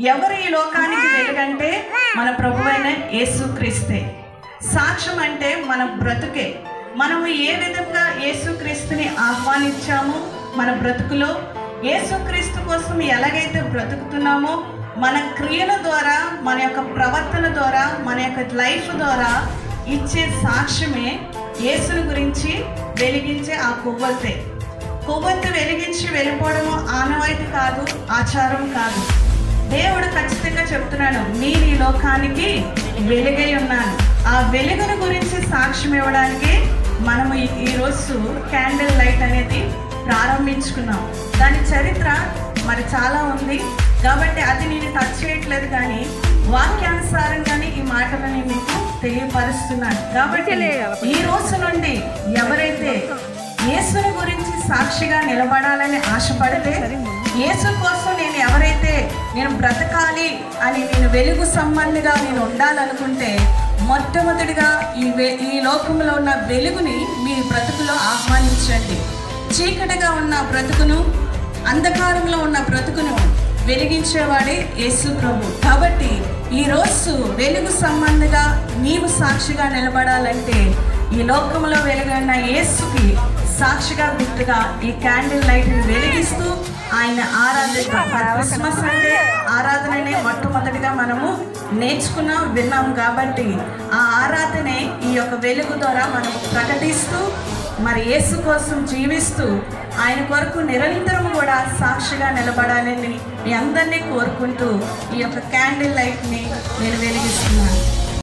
ఎవరు ఈ లోకానికి వెలుగంటే మన ప్రభువైన యేసుక్రీస్తే. సాక్ష్యం అంటే మన బ్రతుకే. మనము ఏ విధంగా యేసుక్రీస్తుని ఆహ్వానించామో మన బ్రతుకులో, యేసుక్రీస్తు కోసం ఎలాగైతే బ్రతుకుతున్నామో మన క్రియల ద్వారా, మన యొక్క ప్రవర్తన ద్వారా, మన యొక్క లైఫ్ ద్వారా ఇచ్చే సాక్ష్యమే యేసుని గురించి వెలిగించే ఆ కొవ్వొత్తే. కొవ్వొత్తి వెలిగించి వెళ్ళిపోవడము ఆనవాయితీ కాదు, ఆచారం కాదు. దేవుడు ఖచ్చితంగా చెప్తున్నాడు, నేను ఈ లోకానికి వెలుగై ఉన్నాను. ఆ వెలుగును గురించి సాక్ష్యం ఇవ్వడానికి మనము ఈరోజు క్యాండిల్ లైట్ అనేది ప్రారంభించుకున్నాం. దాని చరిత్ర మరి చాలా ఉంది కాబట్టి అది నేను టచ్ చేయట్లేదు, కానీ వాక్యానుసారంగానే ఈ మాటలని మీకు తెలియపరుస్తున్నాను. కాబట్టి ఈ రోజు నుండి ఎవరైతే యేసుని గురించి సాక్షిగా నిలబడాలని ఆశపడితే, యేసు కోసం నేను బ్రతకాలి అని, నేను వెలుగు సంబంధిగా నేను ఉండాలనుకుంటే, మొట్టమొదటిగా ఈ లోకంలో ఉన్న వెలుగుని మీ బ్రతుకులో ఆహ్వానించండి. చీకటిగా ఉన్న బ్రతుకును, అంధకారంలో ఉన్న బ్రతుకును వెలిగించేవాడే యేసు ప్రభు. కాబట్టి ఈరోజు వెలుగు సంబంధిగా నీవు సాక్షిగా నిలబడాలంటే ఈ లోకంలో వెలుగైన యేసుకి సాక్షిగా గుర్తుగా ఈ క్యాండిల్ లైట్ని వెలిగిస్తూ ఆయన ఆరాధిస్తాం. క్రిస్మస్ అంటే ఆరాధననే మొట్టమొదటిగా మనము విన్నాము కాబట్టి ఆ ఆరాధనే ఈ యొక్క వెలుగు ద్వారా మనము ప్రకటిస్తూ మరి యేసు కోసం జీవిస్తూ ఆయన కొరకు నిరంతరం కూడా సాక్షిగా నిలబడాలని మీ అందరినీ కోరుకుంటూ ఈ యొక్క క్యాండిల్ లైట్ని నేను వెలిగిస్తున్నాను.